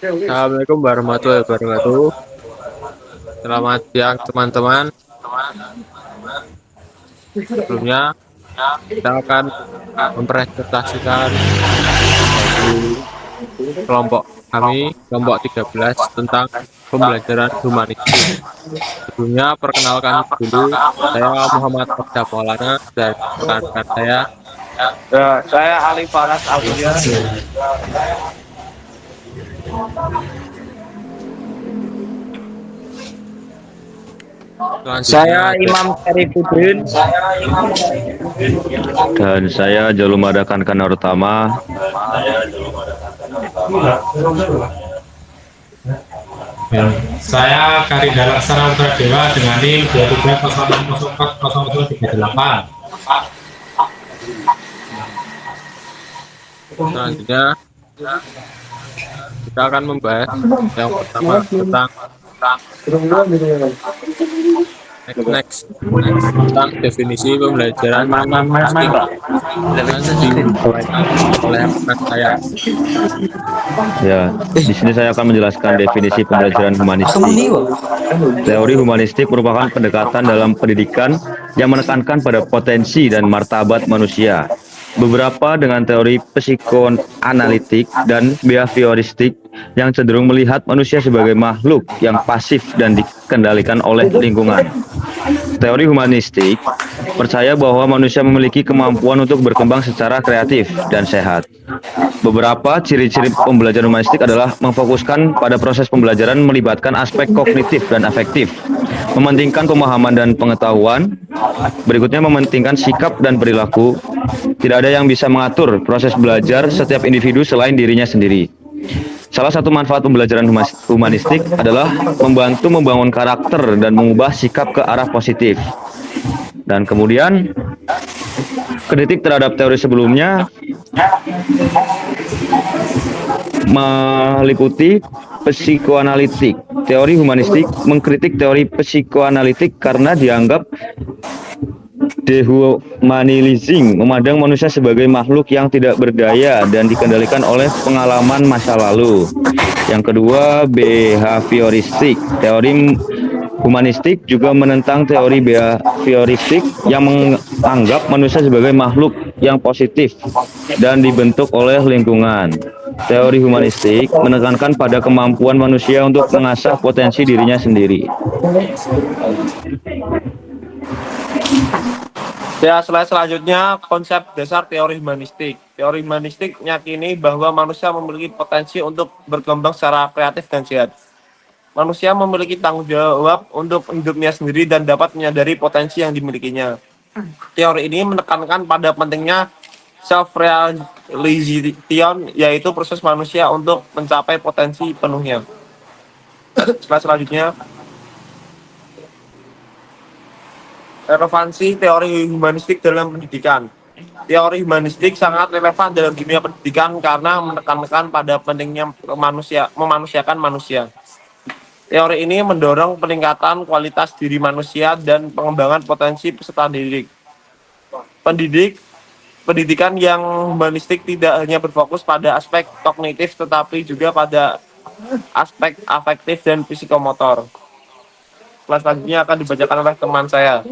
Assalamualaikum warahmatullahi wabarakatuh. Selamat siang teman-teman. Sebelumnya kita akan mempresentasikan dari kelompok kami, kelompok 13 tentang pembelajaran humanistik. Sebelumnya perkenalkan dulu, saya Muhammad Okta Maulana dan rekan-rekan saya. Ya, saya Ali Faras Aulia. Selanjutnya Saya ada Imam Syarifuddin. Dan saya Jalumada Kankana Utama. Saya Karida Laksana Putra Dewa dengan NIM 2306040038. selanjutnya kita akan membahas yang pertama tentang next tentang definisi pembelajaran humanistik dan dimulaikan oleh rekan saya. Ya, di sini saya akan menjelaskan definisi pembelajaran humanistik. Teori humanistik merupakan pendekatan dalam pendidikan yang menekankan pada potensi dan martabat manusia. Beberapa dengan teori psikoanalitik dan behavioristik yang cenderung melihat manusia sebagai makhluk yang pasif dan dikendalikan oleh lingkungan. Teori humanistik percaya bahwa manusia memiliki kemampuan untuk berkembang secara kreatif dan sehat. Beberapa ciri-ciri pembelajaran humanistik adalah memfokuskan pada proses pembelajaran melibatkan aspek kognitif dan afektif, mementingkan pemahaman dan pengetahuan, berikutnya mementingkan sikap dan perilaku. Tidak ada yang bisa mengatur proses belajar setiap individu selain dirinya sendiri. Salah satu manfaat pembelajaran humanistik adalah membantu membangun karakter dan mengubah sikap ke arah positif. Dan kemudian, kritik terhadap teori sebelumnya meliputi psikoanalitik. Teori humanistik mengkritik teori psikoanalitik karena dianggap dehumanizing, memandang manusia sebagai makhluk yang tidak berdaya dan dikendalikan oleh pengalaman masa lalu. Yang kedua, behavioristik. Teori humanistik juga menentang teori behavioristik yang menganggap manusia sebagai makhluk yang positif dan dibentuk oleh lingkungan. Teori humanistik menekankan pada kemampuan manusia untuk mengasah potensi dirinya sendiri. Ya, selanjutnya konsep dasar teori humanistik. Teori humanistik meyakini bahwa manusia memiliki potensi untuk berkembang secara kreatif dan sehat. Manusia memiliki tanggung jawab untuk hidupnya sendiri dan dapat menyadari potensi yang dimilikinya. Teori ini menekankan pada pentingnya self-realization, yaitu proses manusia untuk mencapai potensi penuhnya. Selanjutnya, relevansi teori humanistik dalam pendidikan. Teori humanistik sangat relevan dalam dunia pendidikan karena menekankan pada pentingnya memanusiakan manusia. Teori ini mendorong peningkatan kualitas diri manusia dan pengembangan potensi peserta didik. Pendidikan yang humanistik tidak hanya berfokus pada aspek kognitif tetapi juga pada aspek afektif dan psikomotor. Selanjutnya akan dibacakan oleh teman saya.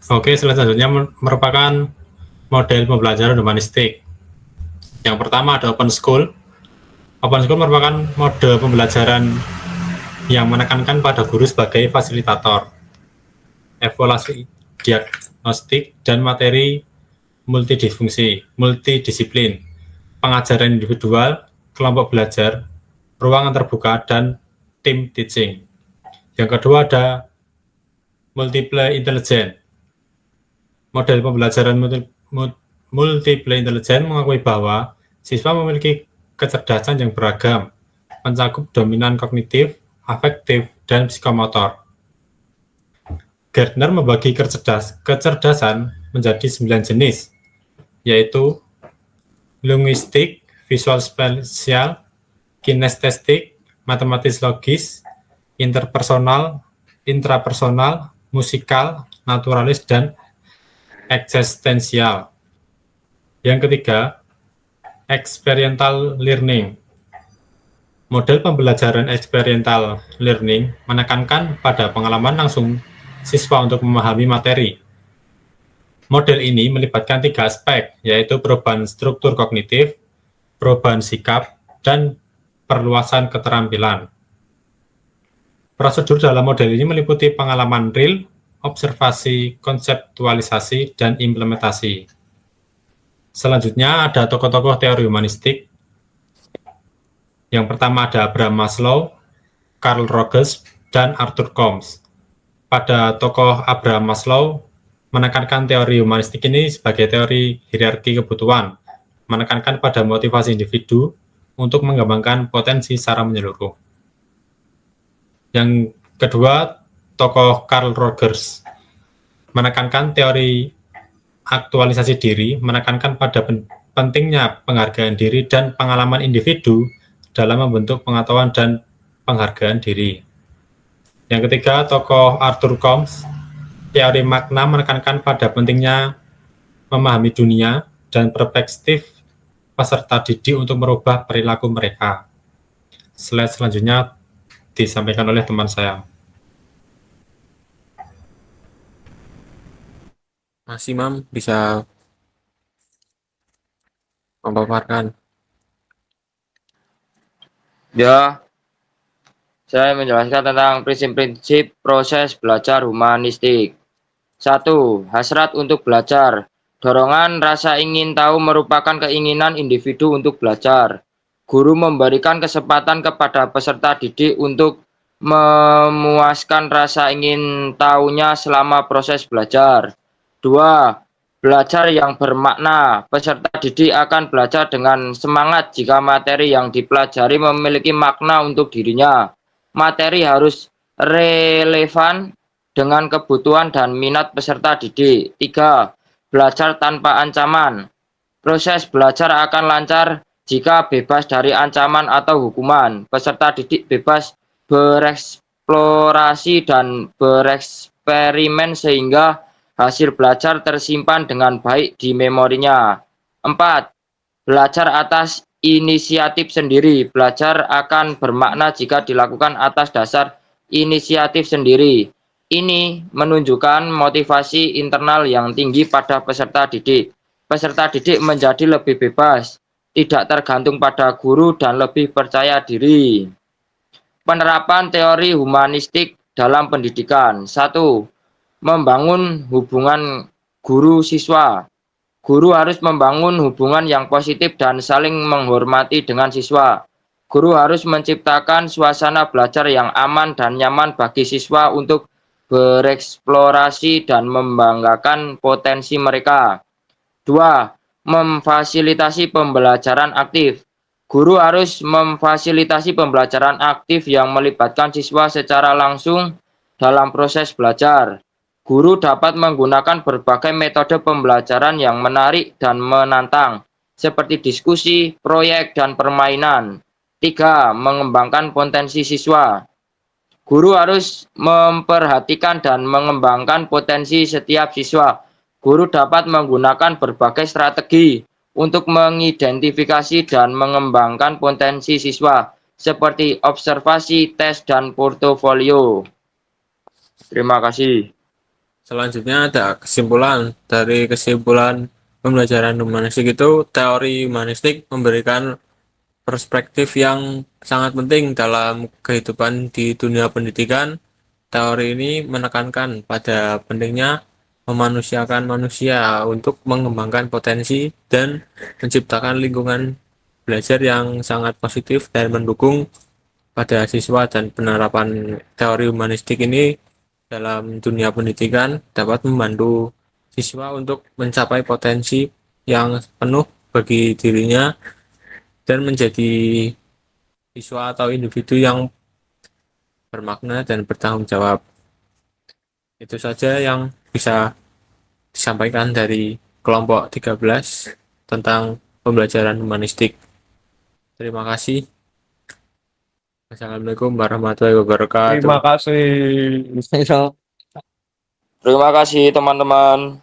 Oke, selanjutnya merupakan model pembelajaran humanistik. Yang pertama ada open school. Open school merupakan mode pembelajaran yang menekankan pada guru sebagai fasilitator, evaluasi diagnostik, dan materi multidisiplin, pengajaran individual, kelompok belajar, ruangan terbuka, dan team teaching. Yang kedua ada multiple intelligence. Model pembelajaran multiple intelligence mengakui bahwa siswa memiliki kecerdasan yang beragam, mencakup dominan kognitif, afektif, dan psikomotor. Gardner membagi kecerdasan menjadi 9 jenis, yaitu linguistik, visual spasial, kinestetik, matematis logis, interpersonal, intrapersonal, musikal, naturalis, dan eksistensial. Yang ketiga, experiential learning. Model pembelajaran experiential learning menekankan pada pengalaman langsung siswa untuk memahami materi. Model ini melibatkan 3 aspek, yaitu perubahan struktur kognitif, perubahan sikap, dan perluasan keterampilan. Prosedur dalam model ini meliputi pengalaman real, observasi, konseptualisasi, dan implementasi. Selanjutnya ada tokoh-tokoh teori humanistik. Yang pertama ada Abraham Maslow, Carl Rogers, dan Arthur Combs. Pada tokoh Abraham Maslow menekankan teori humanistik ini sebagai teori hierarki kebutuhan, menekankan pada motivasi individu untuk mengembangkan potensi secara menyeluruh. Yang kedua, tokoh Carl Rogers menekankan teori aktualisasi diri, menekankan pada pentingnya penghargaan diri dan pengalaman individu dalam membentuk pengetahuan dan penghargaan diri. Yang ketiga, tokoh Arthur Combs, teori makna menekankan pada pentingnya memahami dunia dan perspektif peserta didik untuk merubah perilaku mereka. Slide selanjutnya disampaikan oleh teman saya. Mas Imam bisa memaparkan. Ya, saya menjelaskan tentang prinsip-prinsip proses belajar humanistik. 1. Hasrat untuk belajar. Dorongan rasa ingin tahu merupakan keinginan individu untuk belajar. Guru memberikan kesempatan kepada peserta didik untuk memuaskan rasa ingin tahunya selama proses belajar. 2. Belajar yang bermakna. Peserta didik akan belajar dengan semangat jika materi yang dipelajari memiliki makna untuk dirinya. Materi harus relevan dengan kebutuhan dan minat peserta didik. 3. Belajar tanpa ancaman. Proses belajar akan lancar jika bebas dari ancaman atau hukuman. Peserta didik bebas bereksplorasi dan bereksperimen sehingga hasil belajar tersimpan dengan baik di memorinya. 4. Belajar atas inisiatif sendiri. Belajar akan bermakna jika dilakukan atas dasar inisiatif sendiri. Ini menunjukkan motivasi internal yang tinggi pada peserta didik. Peserta didik menjadi lebih bebas, tidak tergantung pada guru dan lebih percaya diri. Penerapan teori humanistik dalam pendidikan. 1. Membangun hubungan guru-siswa. Guru harus membangun hubungan yang positif dan saling menghormati dengan siswa. Guru harus menciptakan suasana belajar yang aman dan nyaman bagi siswa untuk bereksplorasi dan membanggakan potensi mereka. 2. Memfasilitasi pembelajaran aktif. Guru harus memfasilitasi pembelajaran aktif yang melibatkan siswa secara langsung dalam proses belajar. Guru dapat menggunakan berbagai metode pembelajaran yang menarik dan menantang, seperti diskusi, proyek, dan permainan. 3. Mengembangkan potensi siswa. Guru harus memperhatikan dan mengembangkan potensi setiap siswa. Guru dapat menggunakan berbagai strategi untuk mengidentifikasi dan mengembangkan potensi siswa, seperti observasi, tes, dan portofolio. Terima kasih. Selanjutnya ada kesimpulan. Dari kesimpulan pembelajaran humanistik itu, teori humanistik memberikan perspektif yang sangat penting dalam kehidupan di dunia pendidikan. Teori ini menekankan pada pentingnya memanusiakan manusia untuk mengembangkan potensi dan menciptakan lingkungan belajar yang sangat positif dan mendukung pada siswa, dan penerapan teori humanistik ini dalam dunia pendidikan dapat membantu siswa untuk mencapai potensi yang penuh bagi dirinya dan menjadi siswa atau individu yang bermakna dan bertanggung jawab. Itu saja yang bisa disampaikan dari kelompok 13 tentang pembelajaran humanistik. Terima kasih. Assalamualaikum warahmatullahi wabarakatuh. Terima kasih. Terima kasih teman-teman.